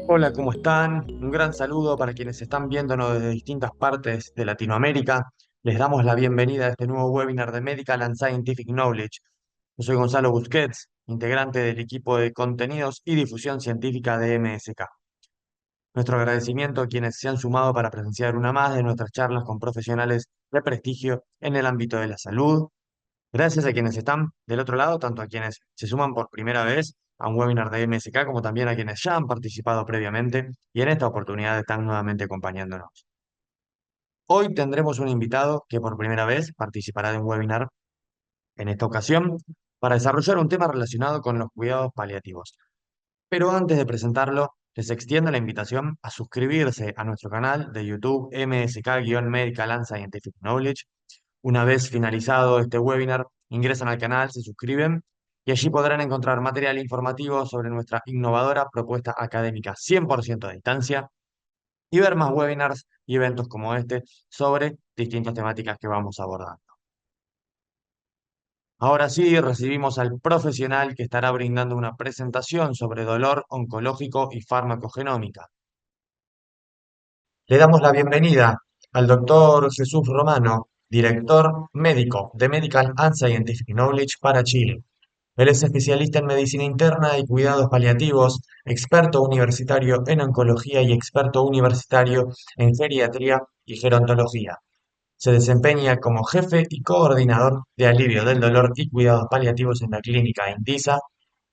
Hola, ¿cómo están? Un gran saludo para quienes están viéndonos desde distintas partes de Latinoamérica. Les damos la bienvenida a este nuevo webinar de Medical and Scientific Knowledge. Yo soy Gonzalo Busquets, integrante del equipo de contenidos y difusión científica de MSK. Nuestro agradecimiento a quienes se han sumado para presenciar una más de nuestras charlas con profesionales de prestigio en el ámbito de la salud. Gracias a quienes están del otro lado, tanto a quienes se suman por primera vez a un webinar de MSK, como también a quienes ya han participado previamente y en esta oportunidad están nuevamente acompañándonos. Hoy tendremos un invitado que por primera vez participará de un webinar en esta ocasión para desarrollar un tema relacionado con los cuidados paliativos. Pero antes de presentarlo, les extiendo la invitación a suscribirse a nuestro canal de YouTube MSK-Medical and Scientific Knowledge. Una vez finalizado este webinar, ingresan al canal, se suscriben y allí podrán encontrar material informativo sobre nuestra innovadora propuesta académica 100% a distancia y ver más webinars y eventos como este sobre distintas temáticas que vamos abordando. Ahora sí, recibimos al profesional que estará brindando una presentación sobre dolor oncológico y farmacogenómica. Le damos la bienvenida al doctor Jesús Romano, director médico de Medical and Scientific Knowledge para Chile. Él es especialista en medicina interna y cuidados paliativos, experto universitario en oncología y experto universitario en geriatría y gerontología. Se desempeña como jefe y coordinador de alivio del dolor y cuidados paliativos en la clínica INDISA.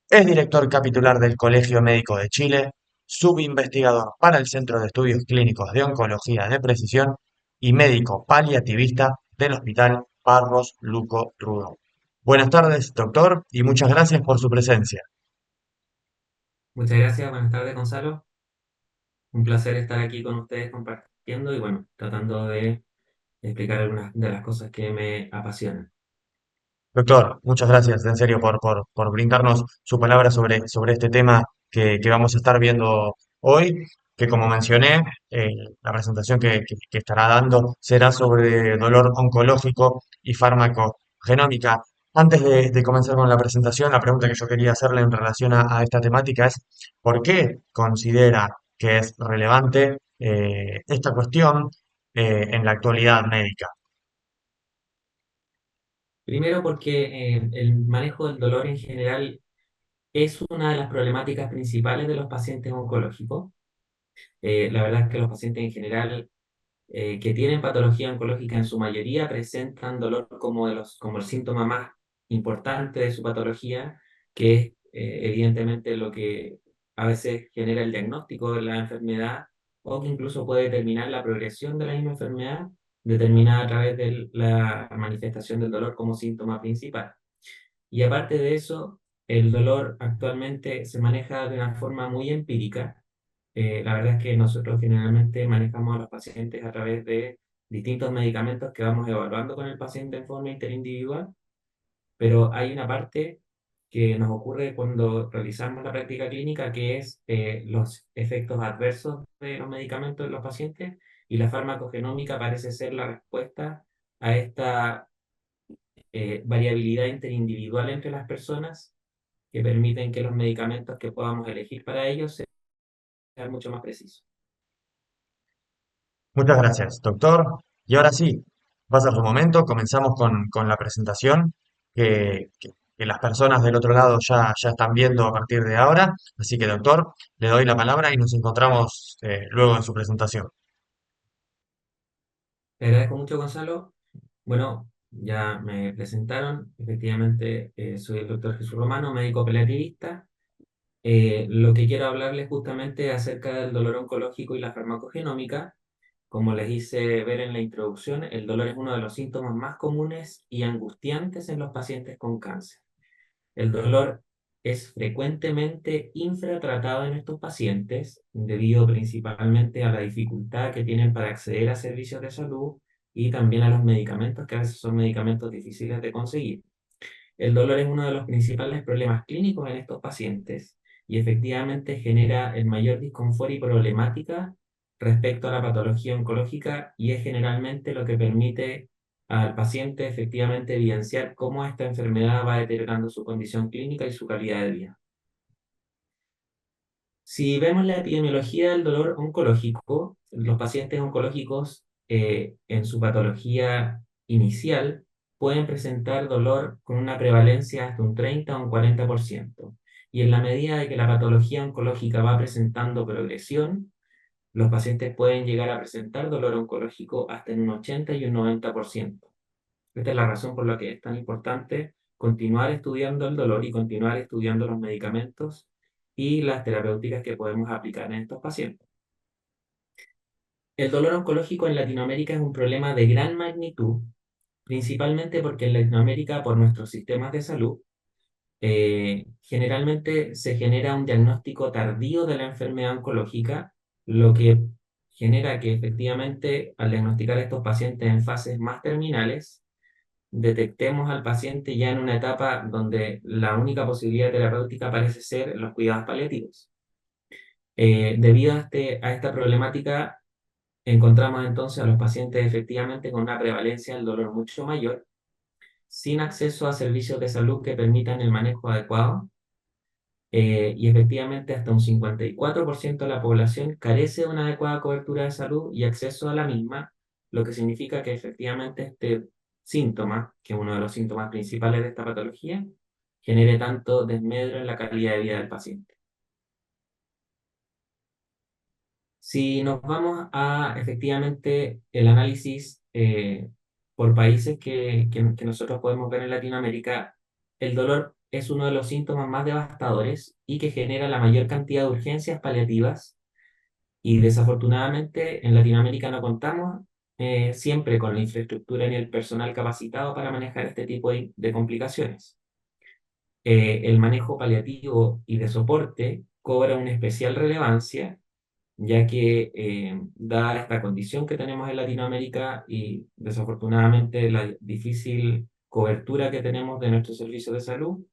Es director capitular del Colegio Médico de Chile, subinvestigador para el Centro de Estudios Clínicos de Oncología de Precisión y médico paliativista del Hospital Parros Luco Rudo. Buenas tardes, doctor, y muchas gracias por su presencia. Muchas gracias, buenas tardes, Gonzalo. Un placer estar aquí con ustedes compartiendo y bueno, tratando de explicar algunas de las cosas que me apasionan. Doctor, muchas gracias en serio por brindarnos su palabra sobre este tema que vamos a estar viendo hoy, que como mencioné, la presentación que estará dando será sobre dolor oncológico y farmacogenómica. Antes de comenzar con la presentación, la pregunta que yo quería hacerle en relación a esta temática es, ¿por qué considera que es relevante esta cuestión en la actualidad médica? Primero porque el manejo del dolor en general es una de las problemáticas principales de los pacientes oncológicos. La verdad es que los pacientes en general que tienen patología oncológica en su mayoría presentan dolor como el síntoma más importante de su patología, que es evidentemente lo que a veces genera el diagnóstico de la enfermedad o que incluso puede determinar la progresión de la misma enfermedad, determinada a través de la manifestación del dolor como síntoma principal. Y aparte de eso, el dolor actualmente se maneja de una forma muy empírica. La verdad es que nosotros generalmente manejamos a los pacientes a través de distintos medicamentos que vamos evaluando con el paciente en forma interindividual, pero hay una parte que nos ocurre cuando realizamos la práctica clínica, que es los efectos adversos de los medicamentos en los pacientes, y la farmacogenómica parece ser la respuesta a esta variabilidad interindividual entre las personas que permiten que los medicamentos que podamos elegir para ellos sean mucho más precisos. Muchas gracias, doctor. Y ahora sí, va a ser su momento. Comenzamos con la presentación que las personas del otro lado ya están viendo a partir de ahora. Así que, doctor, le doy la palabra y nos encontramos luego en su presentación. Te agradezco mucho, Gonzalo. Bueno, ya me presentaron. Efectivamente, soy el doctor Jesús Romano, médico paliativista. Lo que quiero hablarles justamente es acerca del dolor oncológico y la farmacogenómica. Como les hice ver en la introducción, el dolor es uno de los síntomas más comunes y angustiantes en los pacientes con cáncer. El dolor es frecuentemente infratratado en estos pacientes debido principalmente a la dificultad que tienen para acceder a servicios de salud y también a los medicamentos, que a veces son medicamentos difíciles de conseguir. El dolor es uno de los principales problemas clínicos en estos pacientes y efectivamente genera el mayor disconfort y problemática respecto a la patología oncológica y es generalmente lo que permite al paciente efectivamente evidenciar cómo esta enfermedad va deteriorando su condición clínica y su calidad de vida. Si vemos la epidemiología del dolor oncológico, los pacientes oncológicos en su patología inicial pueden presentar dolor con una prevalencia hasta un 30 o un 40%. Y en la medida de que la patología oncológica va presentando progresión, los pacientes pueden llegar a presentar dolor oncológico hasta en un 80 y un 90%. Esta es la razón por la que es tan importante continuar estudiando el dolor y continuar estudiando los medicamentos y las terapéuticas que podemos aplicar en estos pacientes. El dolor oncológico en Latinoamérica es un problema de gran magnitud, principalmente porque en Latinoamérica, por nuestros sistemas de salud, generalmente se genera un diagnóstico tardío de la enfermedad oncológica, lo que genera que efectivamente al diagnosticar a estos pacientes en fases más terminales, detectemos al paciente ya en una etapa donde la única posibilidad terapéutica parece ser los cuidados paliativos. Debido a esta problemática, encontramos entonces a los pacientes efectivamente con una prevalencia del dolor mucho mayor, sin acceso a servicios de salud que permitan el manejo adecuado, y efectivamente hasta un 54% de la población carece de una adecuada cobertura de salud y acceso a la misma, lo que significa que efectivamente este síntoma, que es uno de los síntomas principales de esta patología, genere tanto desmedro en la calidad de vida del paciente. Si nos vamos a efectivamente el análisis por países que nosotros podemos ver en Latinoamérica, el dolor es uno de los síntomas más devastadores y que genera la mayor cantidad de urgencias paliativas. Y desafortunadamente en Latinoamérica no contamos siempre con la infraestructura ni el personal capacitado para manejar este tipo de complicaciones. El manejo paliativo y de soporte cobra una especial relevancia, ya que dada esta condición que tenemos en Latinoamérica y desafortunadamente la difícil cobertura que tenemos de nuestros servicios de salud,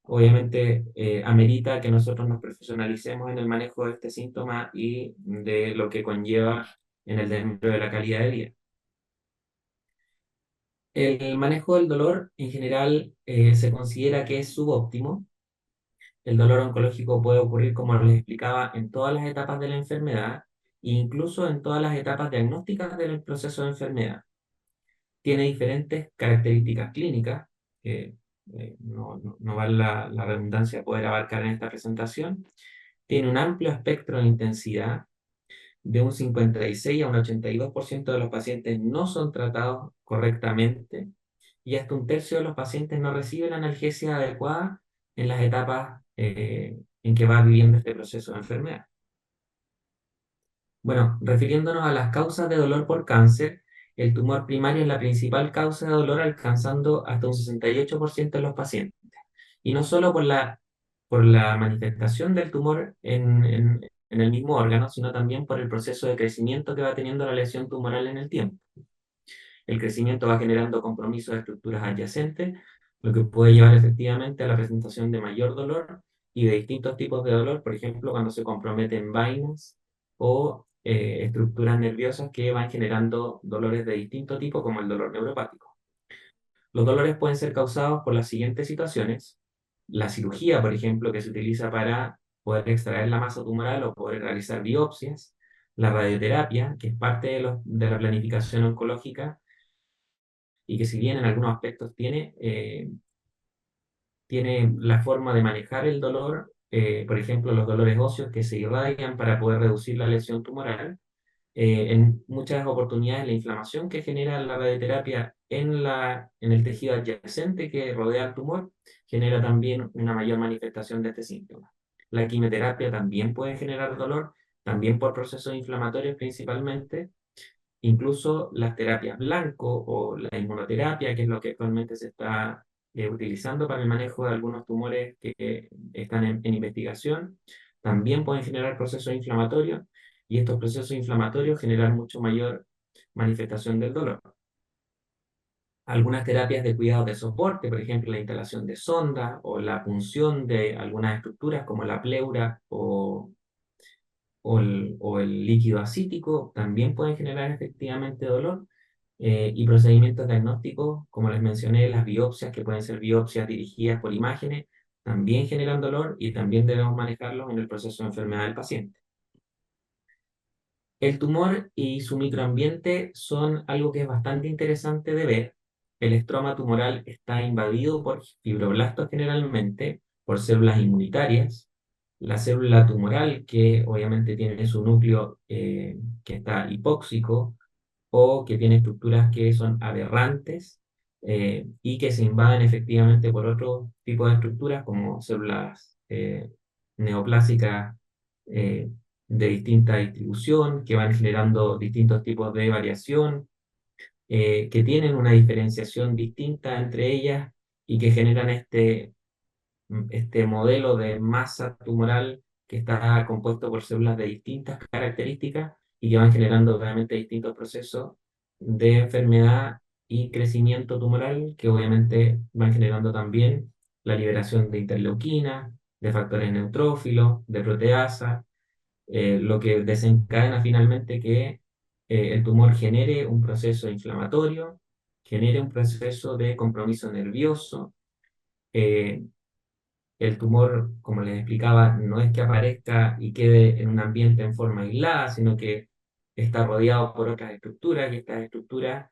obviamente amerita que nosotros nos profesionalicemos en el manejo de este síntoma y de lo que conlleva en el desarrollo de la calidad de vida. El manejo del dolor en general se considera que es subóptimo. El dolor oncológico puede ocurrir, como les explicaba, en todas las etapas de la enfermedad e incluso en todas las etapas diagnósticas del proceso de enfermedad. Tiene diferentes características clínicas, que no vale la redundancia poder abarcar en esta presentación. Tiene un amplio espectro de intensidad, de un 56 a un 82% de los pacientes no son tratados correctamente y hasta un tercio de los pacientes no reciben la analgesia adecuada en las etapas en que va viviendo este proceso de enfermedad. Bueno, refiriéndonos a las causas de dolor por cáncer, el tumor primario es la principal causa de dolor, alcanzando hasta un 68% de los pacientes. Y no solo por la manifestación del tumor en el mismo órgano, sino también por el proceso de crecimiento que va teniendo la lesión tumoral en el tiempo. El crecimiento va generando compromiso de estructuras adyacentes, lo que puede llevar efectivamente a la presentación de mayor dolor y de distintos tipos de dolor, por ejemplo, cuando se comprometen vainas o estructuras nerviosas que van generando dolores de distinto tipo, como el dolor neuropático. Los dolores pueden ser causados por las siguientes situaciones. La cirugía, por ejemplo, que se utiliza para poder extraer la masa tumoral o poder realizar biopsias. La radioterapia, que es parte de la planificación oncológica y que si bien en algunos aspectos tiene la forma de manejar el dolor, por ejemplo, los dolores óseos que se irradian para poder reducir la lesión tumoral. En muchas oportunidades la inflamación que genera la radioterapia en el tejido adyacente que rodea el tumor genera también una mayor manifestación de este síntoma. La quimioterapia también puede generar dolor, también por procesos inflamatorios principalmente. Incluso las terapias blanco o la inmunoterapia, que es lo que actualmente se está utilizando para el manejo de algunos tumores que están en investigación, también pueden generar procesos inflamatorios y estos procesos inflamatorios generan mucho mayor manifestación del dolor. Algunas terapias de cuidado de soporte, por ejemplo, la instalación de sondas o la punción de algunas estructuras como la pleura o el líquido acítico también pueden generar efectivamente dolor, y procedimientos diagnósticos, como les mencioné, las biopsias, que pueden ser biopsias dirigidas por imágenes, también generan dolor y también debemos manejarlos en el proceso de enfermedad del paciente. El tumor y su microambiente son algo que es bastante interesante de ver. El estroma tumoral está invadido por fibroblastos generalmente, por células inmunitarias. La célula tumoral, que obviamente tiene su núcleo que está hipóxico, o que tiene estructuras que son aberrantes y que se invaden efectivamente por otro tipo de estructuras como células neoplásicas eh, de distinta distribución, que van generando distintos tipos de variación, que tienen una diferenciación distinta entre ellas y que generan este modelo de masa tumoral que está compuesto por células de distintas características y que van generando obviamente distintos procesos de enfermedad y crecimiento tumoral que obviamente van generando también la liberación de interleuquina, de factores neutrófilos, de proteasa, lo que desencadena finalmente que el tumor genere un proceso inflamatorio, genere un proceso de compromiso nervioso, eh, el tumor, como les explicaba, no es que aparezca y quede en un ambiente en forma aislada, sino que está rodeado por otras estructuras y estas estructuras,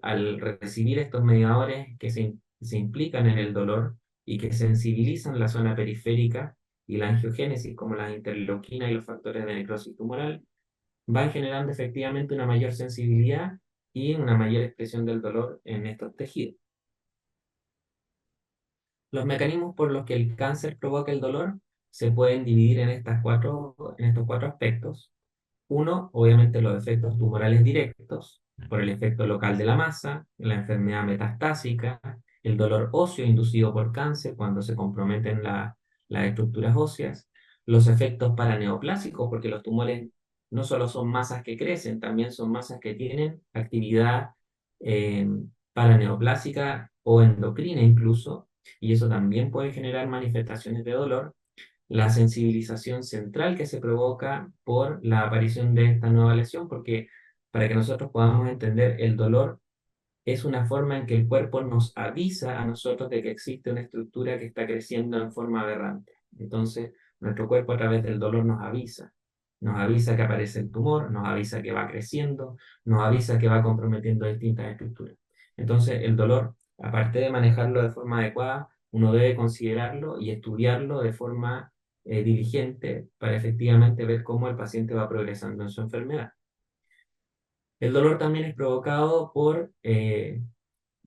al recibir estos mediadores que se implican en el dolor y que sensibilizan la zona periférica y la angiogénesis, como las interleuquinas y los factores de necrosis tumoral, van generando efectivamente una mayor sensibilidad y una mayor expresión del dolor en estos tejidos. Los mecanismos por los que el cáncer provoca el dolor se pueden dividir en estos cuatro aspectos. Uno, obviamente los efectos tumorales directos, por el efecto local de la masa, la enfermedad metastásica, el dolor óseo inducido por cáncer cuando se comprometen las estructuras óseas, los efectos paraneoplásicos, porque los tumores no solo son masas que crecen, también son masas que tienen actividad eh, paraneoplásica o endocrina incluso, y eso también puede generar manifestaciones de dolor, la sensibilización central que se provoca por la aparición de esta nueva lesión, porque para que nosotros podamos entender el dolor es una forma en que el cuerpo nos avisa a nosotros de que existe una estructura que está creciendo en forma aberrante. Entonces, nuestro cuerpo a través del dolor nos avisa que aparece el tumor, nos avisa que va creciendo, nos avisa que va comprometiendo distintas estructuras. Entonces, el dolor, aparte de manejarlo de forma adecuada, uno debe considerarlo y estudiarlo de forma diligente para efectivamente ver cómo el paciente va progresando en su enfermedad. El dolor también es provocado por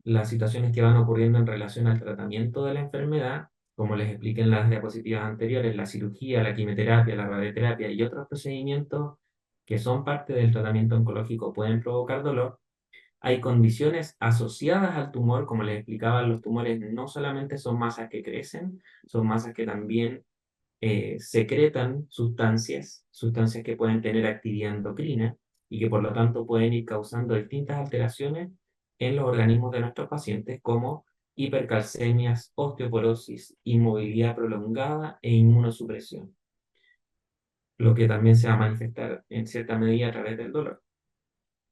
las situaciones que van ocurriendo en relación al tratamiento de la enfermedad, como les expliqué en las diapositivas anteriores, la cirugía, la quimioterapia, la radioterapia y otros procedimientos que son parte del tratamiento oncológico pueden provocar dolor. Hay condiciones asociadas al tumor, como les explicaba, los tumores no solamente son masas que crecen, son masas que también secretan sustancias que pueden tener actividad endocrina y que por lo tanto pueden ir causando distintas alteraciones en los organismos de nuestros pacientes como hipercalcemias, osteoporosis, inmovilidad prolongada e inmunosupresión, lo que también se va a manifestar en cierta medida a través del dolor.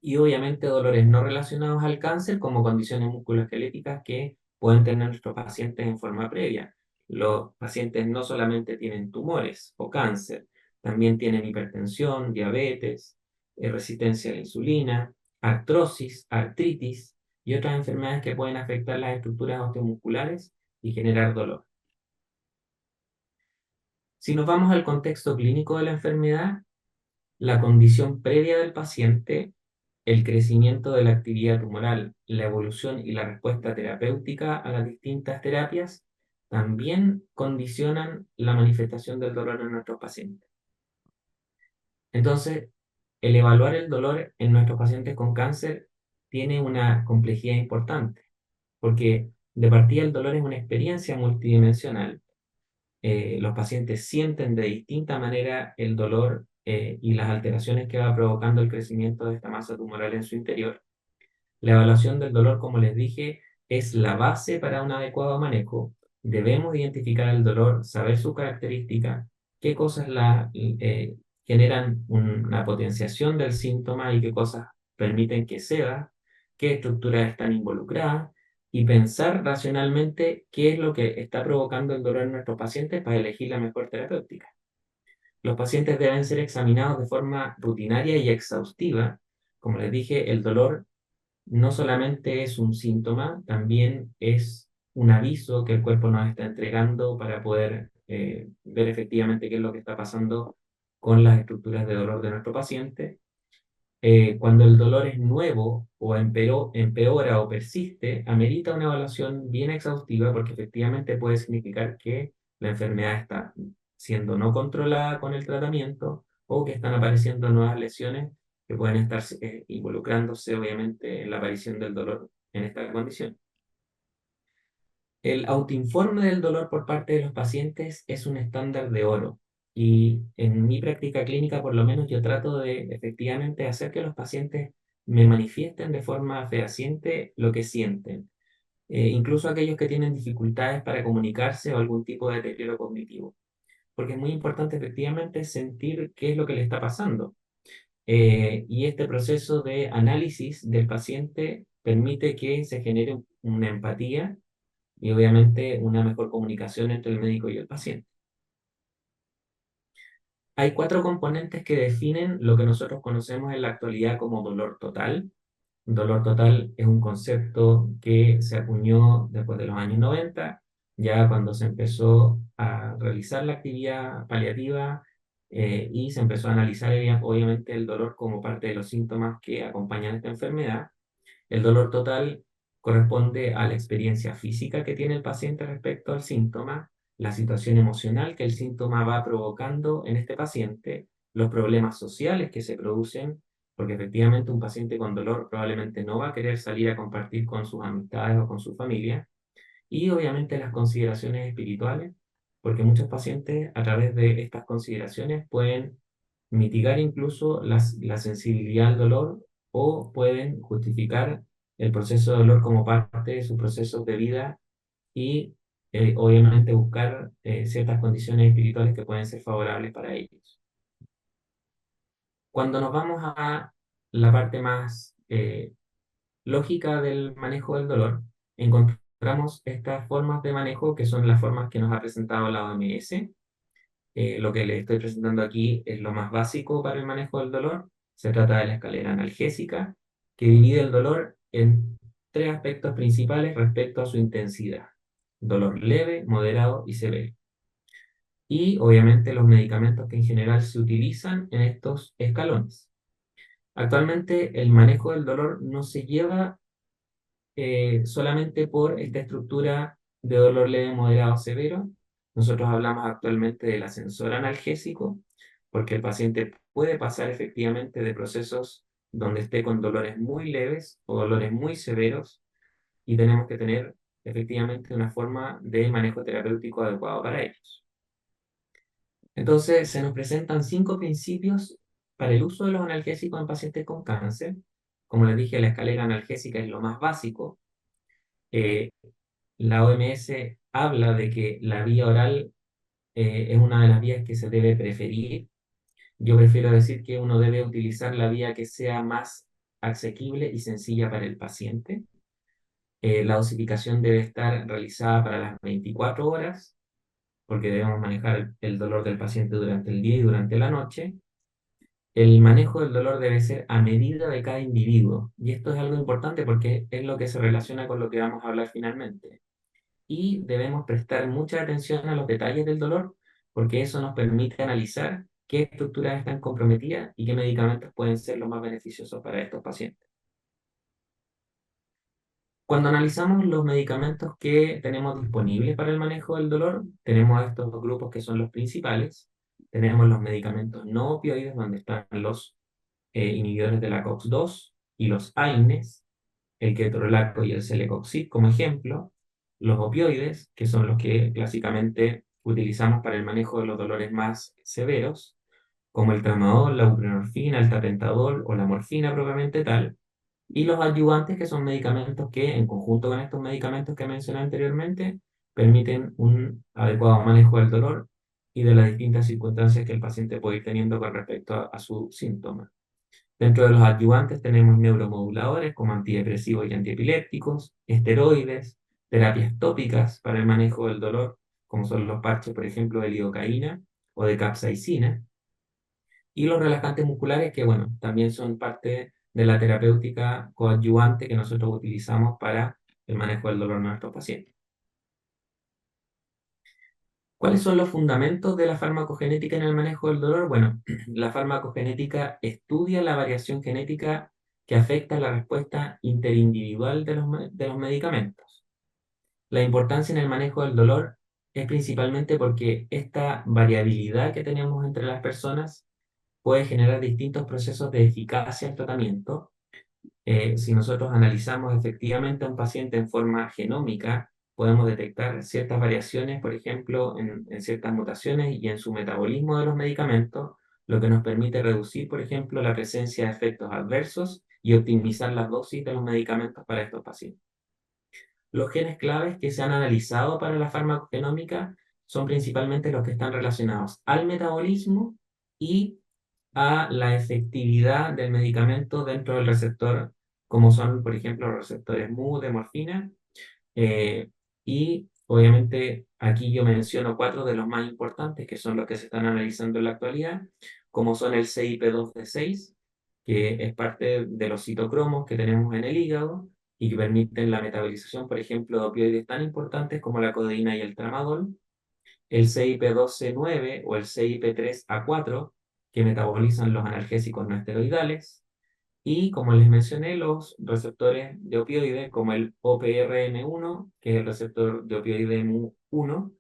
Y obviamente dolores no relacionados al cáncer como condiciones musculoesqueléticas que pueden tener nuestros pacientes en forma previa. Los pacientes no solamente tienen tumores o cáncer, también tienen hipertensión, diabetes, resistencia a la insulina, artrosis, artritis y otras enfermedades que pueden afectar las estructuras osteomusculares y generar dolor. Si nos vamos al contexto clínico de la enfermedad, la condición previa del paciente, el crecimiento de la actividad tumoral, la evolución y la respuesta terapéutica a las distintas terapias también condicionan la manifestación del dolor en nuestros pacientes. Entonces, el evaluar el dolor en nuestros pacientes con cáncer tiene una complejidad importante, porque de partida el dolor es una experiencia multidimensional. Los pacientes sienten de distinta manera el dolor y las alteraciones que va provocando el crecimiento de esta masa tumoral en su interior. La evaluación del dolor, como les dije, es la base para un adecuado manejo. Debemos identificar el dolor, saber su característica, qué cosas generan una potenciación del síntoma y qué cosas permiten que ceda, qué estructuras están involucradas y pensar racionalmente qué es lo que está provocando el dolor en nuestros pacientes para elegir la mejor terapéutica. Los pacientes deben ser examinados de forma rutinaria y exhaustiva. Como les dije, el dolor no solamente es un síntoma, también es un aviso que el cuerpo nos está entregando para poder ver efectivamente qué es lo que está pasando con las estructuras de dolor de nuestro paciente. Cuando el dolor es nuevo o empeora o persiste, amerita una evaluación bien exhaustiva porque efectivamente puede significar que la enfermedad está siendo no controlada con el tratamiento o que están apareciendo nuevas lesiones que pueden estar involucrándose obviamente en la aparición del dolor en esta condición. El autoinforme del dolor por parte de los pacientes es un estándar de oro y en mi práctica clínica por lo menos yo trato de efectivamente hacer que los pacientes me manifiesten de forma fehaciente lo que sienten, incluso aquellos que tienen dificultades para comunicarse o algún tipo de deterioro cognitivo, porque es muy importante efectivamente sentir qué es lo que le está pasando. Y este proceso de análisis del paciente permite que se genere una empatía y obviamente una mejor comunicación entre el médico y el paciente. Hay cuatro componentes que definen lo que nosotros conocemos en la actualidad como dolor total. Dolor total es un concepto que se acuñó después de los años 90, ya cuando se empezó a realizar la actividad paliativa y se empezó a analizar obviamente el dolor como parte de los síntomas que acompañan esta enfermedad. El dolor total corresponde a la experiencia física que tiene el paciente respecto al síntoma, la situación emocional que el síntoma va provocando en este paciente, los problemas sociales que se producen, porque efectivamente un paciente con dolor probablemente no va a querer salir a compartir con sus amistades o con su familia, y obviamente las consideraciones espirituales, porque muchos pacientes a través de estas consideraciones pueden mitigar incluso la sensibilidad al dolor o pueden justificar el proceso de dolor como parte de sus procesos de vida y obviamente buscar ciertas condiciones espirituales que pueden ser favorables para ellos. Cuando nos vamos a la parte más lógica del manejo del dolor, encontramos estas formas de manejo que son las formas que nos ha presentado la OMS. Lo que les estoy presentando aquí es lo más básico para el manejo del dolor. Se trata de la escalera analgésica, que divide el dolor en tres aspectos principales respecto a su intensidad: dolor leve, moderado y severo. Y obviamente los medicamentos que en general se utilizan en estos escalones. Actualmente el manejo del dolor no se lleva solamente por esta estructura de dolor leve, moderado, severo. Nosotros hablamos actualmente del ascensor analgésico, porque el paciente puede pasar efectivamente de procesos donde esté con dolores muy leves o dolores muy severos y tenemos que tener efectivamente una forma de manejo terapéutico adecuado para ellos. Entonces, se nos presentan 5 principios para el uso de los analgésicos en pacientes con cáncer. Como les dije, la escalera analgésica es lo más básico. Eh, la OMS habla de que la vía oral es una de las vías que se debe preferir. Yo prefiero decir que uno debe utilizar la vía que sea más asequible y sencilla para el paciente. La dosificación debe estar realizada para las 24 horas, porque debemos manejar el dolor del paciente durante el día y durante la noche. El manejo del dolor debe ser a medida de cada individuo, y esto es algo importante porque es lo que se relaciona con lo que vamos a hablar finalmente. Y debemos prestar mucha atención a los detalles del dolor, porque eso nos permite analizar qué estructuras están comprometidas y qué medicamentos pueden ser los más beneficiosos para estos pacientes. Cuando analizamos los medicamentos que tenemos disponibles para el manejo del dolor, tenemos estos dos grupos que son los principales. Tenemos los medicamentos no opioides, donde están los inhibidores de la COX-2 y los AINES, el ketorolaco y el celecoxib como ejemplo. Los opioides, que son los que clásicamente utilizamos para el manejo de los dolores más severos, como el tramadol, la buprenorfina, el tapentadol o la morfina propiamente tal. Y los adyuvantes, que son medicamentos que, en conjunto con estos medicamentos que mencioné anteriormente, permiten un adecuado manejo del dolor y de las distintas circunstancias que el paciente puede ir teniendo con respecto a su síntoma. Dentro de los adyuvantes tenemos neuromoduladores como antidepresivos y antiepilépticos, esteroides, terapias tópicas para el manejo del dolor, como son los parches, por ejemplo, de lidocaína o de capsaicina, y los relajantes musculares que, bueno, también son parte de la terapéutica coadyuvante que nosotros utilizamos para el manejo del dolor de nuestros pacientes. ¿Cuáles son los fundamentos de la farmacogenética en el manejo del dolor? Bueno, la farmacogenética estudia la variación genética que afecta la respuesta interindividual de los medicamentos. La importancia en el manejo del dolor es principalmente porque esta variabilidad que tenemos entre las personas puede generar distintos procesos de eficacia al tratamiento. Si nosotros analizamos efectivamente a un paciente en forma genómica, podemos detectar ciertas variaciones, por ejemplo, en ciertas mutaciones y en su metabolismo de los medicamentos, lo que nos permite reducir, por ejemplo, la presencia de efectos adversos y optimizar las dosis de los medicamentos para estos pacientes. Los genes claves que se han analizado para la farmacogenómica son principalmente los que están relacionados al metabolismo y a la efectividad del medicamento dentro del receptor, como son, por ejemplo, los receptores mu de morfina. eh, y obviamente aquí yo menciono cuatro de los más importantes, que son los que se están analizando en la actualidad, como son el CYP2D6, que es parte de los citocromos que tenemos en el hígado y que permiten la metabolización, por ejemplo, de opioides tan importantes como la codeína y el tramadol, el CYP12C9 o el CYP3A4, que metabolizan los analgésicos no esteroidales, y como les mencioné, los receptores de opioides, como el OPRN1, que es el receptor de opioide mu1,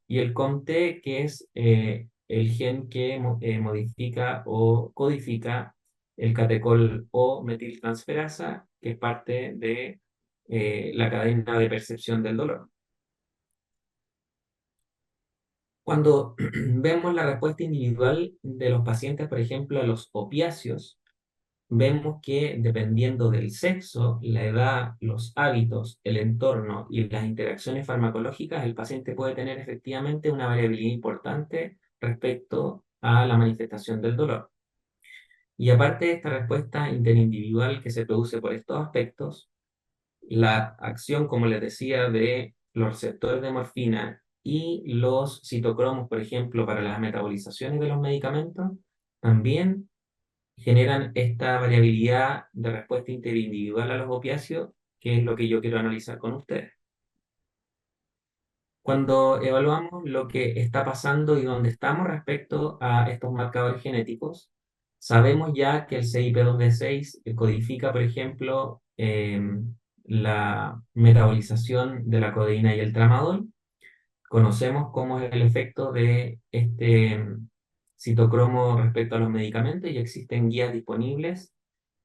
y el COMT, que es el gen que modifica o codifica el catecol O metiltransferasa, que es parte de la cadena de percepción del dolor. Cuando vemos la respuesta individual de los pacientes, por ejemplo, a los opiáceos, vemos que dependiendo del sexo, la edad, los hábitos, el entorno y las interacciones farmacológicas, el paciente puede tener efectivamente una variabilidad importante respecto a la manifestación del dolor. Y aparte de esta respuesta interindividual que se produce por estos aspectos, la acción, como les decía, de los receptores de morfina y los citocromos, por ejemplo, para las metabolizaciones de los medicamentos, también generan esta variabilidad de respuesta interindividual a los opiáceos, que es lo que yo quiero analizar con ustedes. Cuando evaluamos lo que está pasando y dónde estamos respecto a estos marcadores genéticos, sabemos ya que el CYP2D6 codifica, por ejemplo, la metabolización de la codeína y el tramadol. Conocemos cómo es el efecto de este citocromo respecto a los medicamentos y existen guías disponibles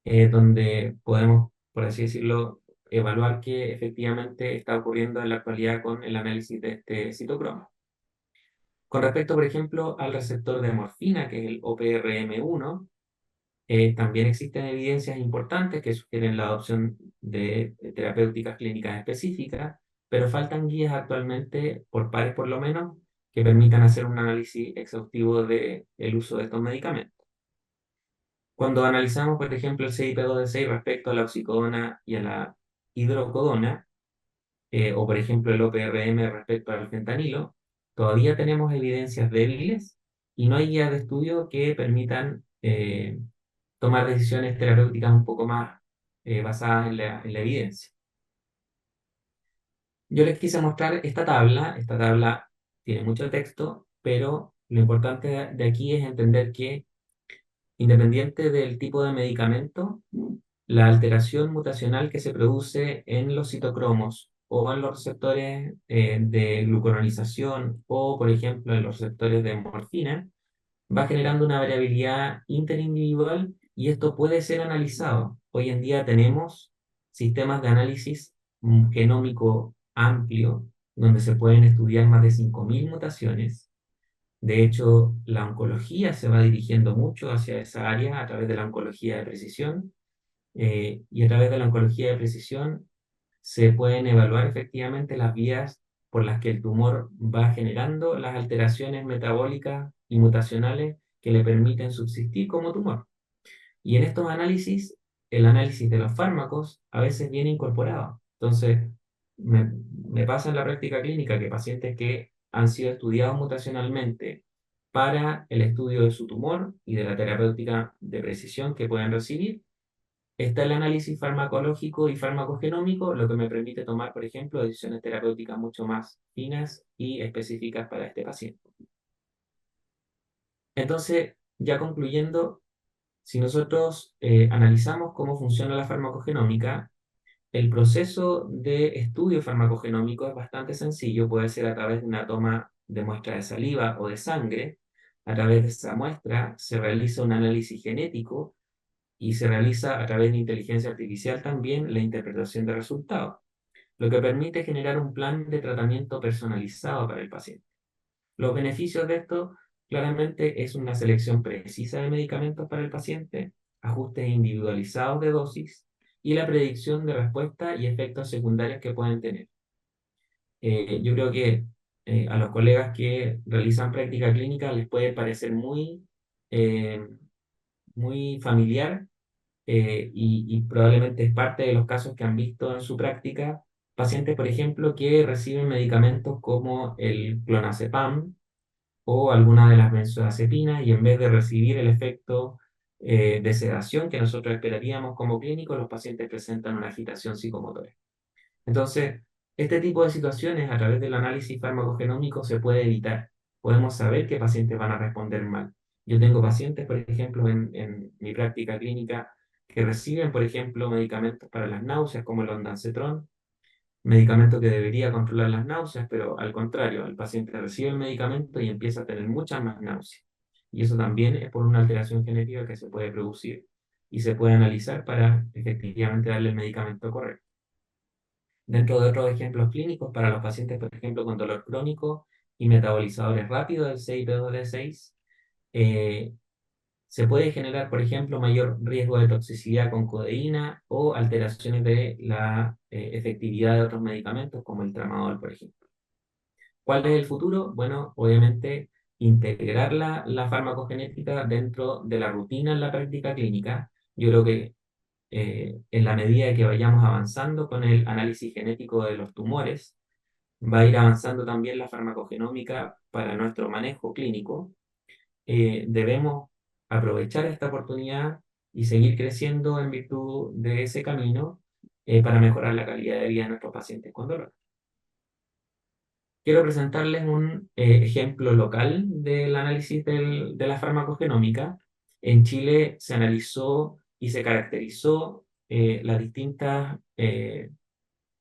donde podemos, por así decirlo, evaluar qué efectivamente está ocurriendo en la actualidad con el análisis de este citocromo. Con respecto, por ejemplo, al receptor de morfina, que es el OPRM1, también existen evidencias importantes que sugieren la adopción de terapéuticas clínicas específicas, pero faltan guías actualmente, por pares por lo menos, que permitan hacer un análisis exhaustivo del uso de estos medicamentos. Cuando analizamos, por ejemplo, el CYP2D6 respecto a la oxicodona y a la hidrocodona, o por ejemplo el OPRM respecto al fentanilo, todavía tenemos evidencias débiles y no hay guías de estudio que permitan tomar decisiones terapéuticas un poco más basadas en la evidencia. Yo les quise mostrar esta tabla tiene mucho texto, pero lo importante de aquí es entender que independiente del tipo de medicamento, la alteración mutacional que se produce en los citocromos o en los receptores de glucuronización o, por ejemplo, en los receptores de morfina, va generando una variabilidad interindividual y esto puede ser analizado. Hoy en día tenemos sistemas de análisis genómico amplio donde se pueden estudiar más de 5.000 mutaciones. De hecho, la oncología se va dirigiendo mucho hacia esa área a través de la oncología de precisión y a través de la oncología de precisión se pueden evaluar efectivamente las vías por las que el tumor va generando las alteraciones metabólicas y mutacionales que le permiten subsistir como tumor. Y en estos análisis, el análisis de los fármacos a veces viene incorporado. Entonces, me pasa en la práctica clínica que pacientes que han sido estudiados mutacionalmente para el estudio de su tumor y de la terapéutica de precisión que pueden recibir, está el análisis farmacológico y farmacogenómico, lo que me permite tomar, por ejemplo, decisiones terapéuticas mucho más finas y específicas para este paciente. Entonces, ya concluyendo, si nosotros analizamos cómo funciona la farmacogenómica, el proceso de estudio farmacogenómico es bastante sencillo, puede ser a través de una toma de muestra de saliva o de sangre. A través de esa muestra se realiza un análisis genético y se realiza a través de inteligencia artificial también la interpretación de resultados, lo que permite generar un plan de tratamiento personalizado para el paciente. Los beneficios de esto claramente es una selección precisa de medicamentos para el paciente, ajustes individualizados de dosis y la predicción de respuesta y efectos secundarios que pueden tener. Yo creo que a los colegas que realizan práctica clínica les puede parecer eh, muy familiar y probablemente es parte de los casos que han visto en su práctica pacientes, por ejemplo, que reciben medicamentos como el clonazepam o alguna de las benzodiazepinas y en vez de recibir el efecto de sedación que nosotros esperaríamos como clínicos, los pacientes presentan una agitación psicomotora. Entonces, este tipo de situaciones a través del análisis farmacogenómico se puede evitar. Podemos saber qué pacientes van a responder mal. Yo tengo pacientes, por ejemplo, en mi práctica clínica que reciben, por ejemplo, medicamentos para las náuseas como el ondansetron, medicamento que debería controlar las náuseas, pero al contrario, el paciente recibe el medicamento y empieza a tener muchas más náuseas. Y eso también es por una alteración genética que se puede producir y se puede analizar para efectivamente darle el medicamento correcto. Dentro de otros ejemplos clínicos, para los pacientes, por ejemplo, con dolor crónico y metabolizadores rápidos del CYP2D6, eh, se puede generar, por ejemplo, mayor riesgo de toxicidad con codeína o alteraciones de la efectividad de otros medicamentos, como el tramadol, por ejemplo. ¿Cuál es el futuro? Bueno, obviamente integrar la farmacogenética dentro de la rutina en la práctica clínica. Yo creo que en la medida que vayamos avanzando con el análisis genético de los tumores, va a ir avanzando también la farmacogenómica para nuestro manejo clínico. Debemos aprovechar esta oportunidad y seguir creciendo en virtud de ese camino para mejorar la calidad de vida de nuestros pacientes con dolor. Quiero presentarles un ejemplo local del análisis de la farmacogenómica. En Chile se analizó y se caracterizó las distintas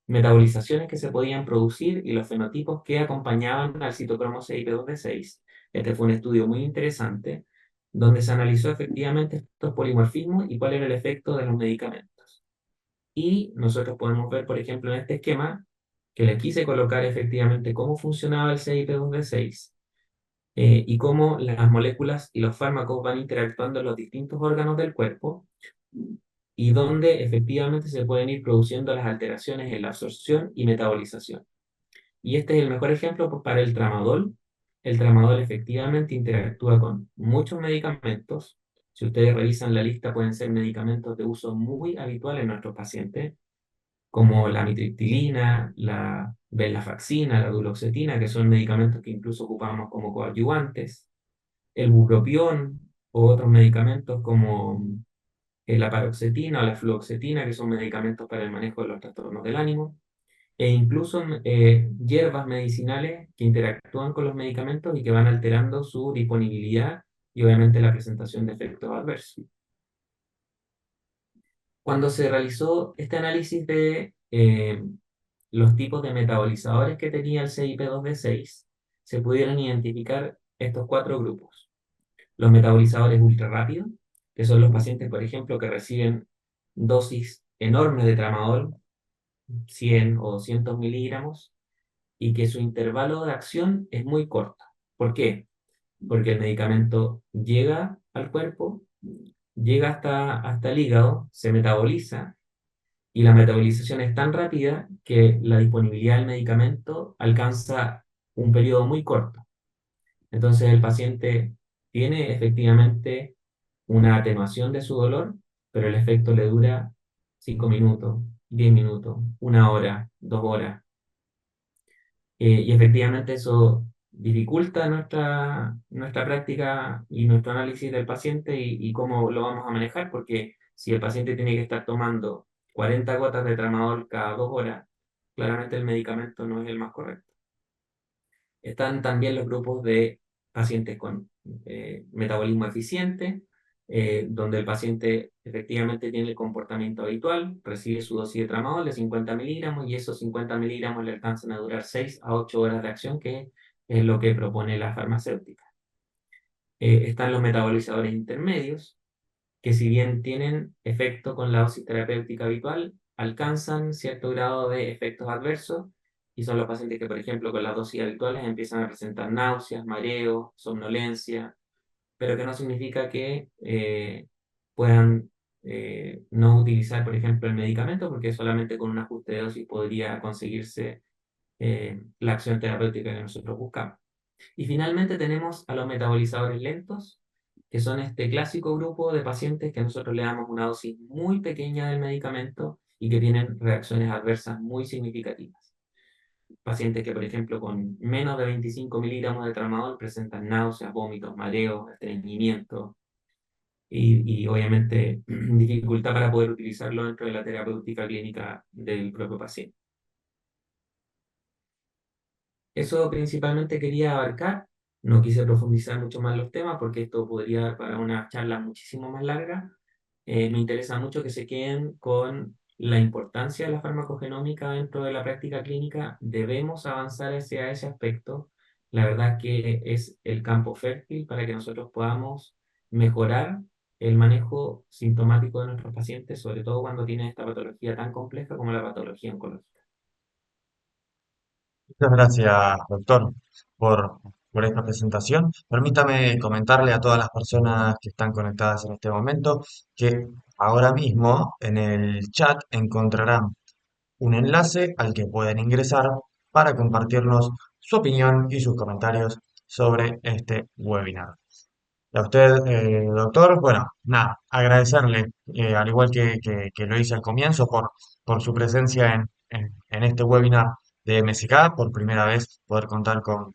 metabolizaciones que se podían producir y los fenotipos que acompañaban al citocromo CYP2D6. Este fue un estudio muy interesante donde se analizó efectivamente estos polimorfismos y cuál era el efecto de los medicamentos. Y nosotros podemos ver, por ejemplo, en este esquema, que le quise colocar efectivamente cómo funcionaba el CYP2D6 y cómo las moléculas y los fármacos van interactuando en los distintos órganos del cuerpo y donde efectivamente se pueden ir produciendo las alteraciones en la absorción y metabolización. Y este es el mejor ejemplo pues, para el tramadol. El tramadol efectivamente interactúa con muchos medicamentos. Si ustedes revisan la lista, pueden ser medicamentos de uso muy habitual en nuestros pacientes, como la amitriptilina, la venlafaxina, la duloxetina, que son medicamentos que incluso ocupamos como coadyuvantes, el bupropión o otros medicamentos como la paroxetina o la fluoxetina, que son medicamentos para el manejo de los trastornos del ánimo, e incluso hierbas medicinales que interactúan con los medicamentos y que van alterando su disponibilidad y obviamente la presentación de efectos adversos. Cuando se realizó este análisis de los tipos de metabolizadores que tenía el CYP2D6, se pudieron identificar estos cuatro grupos. Los metabolizadores ultra rápidos, que son los pacientes, por ejemplo, que reciben dosis enormes de tramadol, 100 o 200 miligramos, y que su intervalo de acción es muy corto. ¿Por qué? Porque el medicamento llega al cuerpo, llega hasta el hígado, se metaboliza, y la metabolización es tan rápida que la disponibilidad del medicamento alcanza un periodo muy corto. Entonces el paciente tiene efectivamente una atenuación de su dolor, pero el efecto le dura 5 minutos, 10 minutos, 1 hora, 2 horas. Y efectivamente eso dificulta nuestra práctica y nuestro análisis del paciente y cómo lo vamos a manejar, porque si el paciente tiene que estar tomando 40 gotas de tramadol cada 2 horas, claramente el medicamento no es el más correcto. Están también los grupos de pacientes con metabolismo eficiente, donde el paciente efectivamente tiene el comportamiento habitual, recibe su dosis de tramadol de 50 miligramos y esos 50 miligramos le alcanzan a durar 6 a 8 horas de acción, que es lo que propone la farmacéutica. Están los metabolizadores intermedios, que si bien tienen efecto con la dosis terapéutica habitual, alcanzan cierto grado de efectos adversos y son los pacientes que, por ejemplo, con las dosis habituales empiezan a presentar náuseas, mareos, somnolencia, pero que no significa que puedan no utilizar, por ejemplo, el medicamento, porque solamente con un ajuste de dosis podría conseguirse la acción terapéutica que nosotros buscamos. Y finalmente tenemos a los metabolizadores lentos, que son este clásico grupo de pacientes que nosotros le damos una dosis muy pequeña del medicamento y que tienen reacciones adversas muy significativas. Pacientes que, por ejemplo, con menos de 25 miligramos de tramadol presentan náuseas, vómitos, mareos, estreñimiento y obviamente dificultad para poder utilizarlo dentro de la terapéutica clínica del propio paciente. Eso principalmente quería abarcar. No quise profundizar mucho más los temas porque esto podría dar para una charla muchísimo más larga. Me interesa mucho que se queden con la importancia de la farmacogenómica dentro de la práctica clínica. Debemos avanzar hacia ese aspecto. La verdad que es el campo fértil para que nosotros podamos mejorar el manejo sintomático de nuestros pacientes, sobre todo cuando tienen esta patología tan compleja como la patología oncológica. Muchas gracias, doctor, por esta presentación. Permítame comentarle a todas las personas que están conectadas en este momento que ahora mismo en el chat encontrarán un enlace al que pueden ingresar para compartirnos su opinión y sus comentarios sobre este webinar. A usted, doctor, bueno, nada, agradecerle, al igual que lo hice al comienzo, por su presencia en este webinar de MSK, por primera vez poder contar con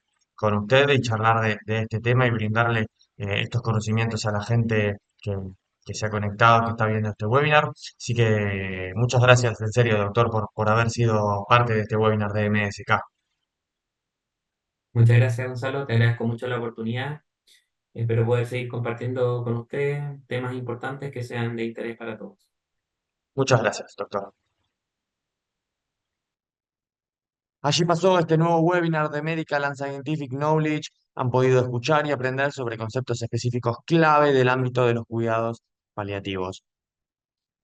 usted y charlar de este tema y brindarle estos conocimientos a la gente que se ha conectado, que está viendo este webinar. Así que muchas gracias, en serio, doctor, por haber sido parte de este webinar de MSK. Muchas gracias, Gonzalo. Te agradezco mucho la oportunidad. Espero poder seguir compartiendo con usted temas importantes que sean de interés para todos. Muchas gracias, doctor. Allí pasó este nuevo webinar de Medical and Scientific Knowledge. Han podido escuchar y aprender sobre conceptos específicos clave del ámbito de los cuidados paliativos.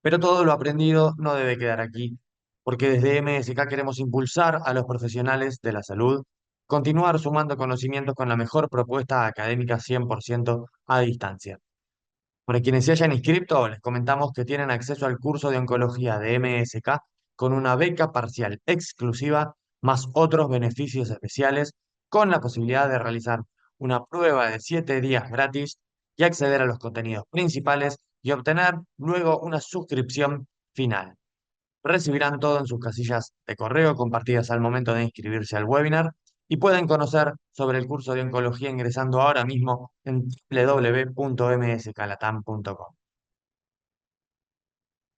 Pero todo lo aprendido no debe quedar aquí, porque desde MSK queremos impulsar a los profesionales de la salud, continuar sumando conocimientos con la mejor propuesta académica 100% a distancia. Para quienes se hayan inscrito, les comentamos que tienen acceso al curso de oncología de MSK con una beca parcial exclusiva, más otros beneficios especiales, con la posibilidad de realizar una prueba de 7 días gratis y acceder a los contenidos principales y obtener luego una suscripción final. Recibirán todo en sus casillas de correo compartidas al momento de inscribirse al webinar y pueden conocer sobre el curso de oncología ingresando ahora mismo en www.mscalatam.com.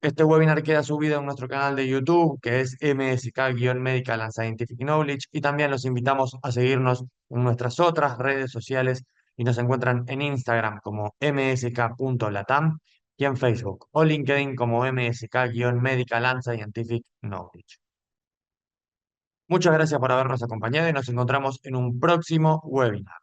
Este webinar queda subido en nuestro canal de YouTube, que es MSK-Medical and Scientific Knowledge, y también los invitamos a seguirnos en nuestras otras redes sociales y nos encuentran en Instagram como msk.latam y en Facebook o LinkedIn como MSK-Medical and Scientific Knowledge. Muchas gracias por habernos acompañado y nos encontramos en un próximo webinar.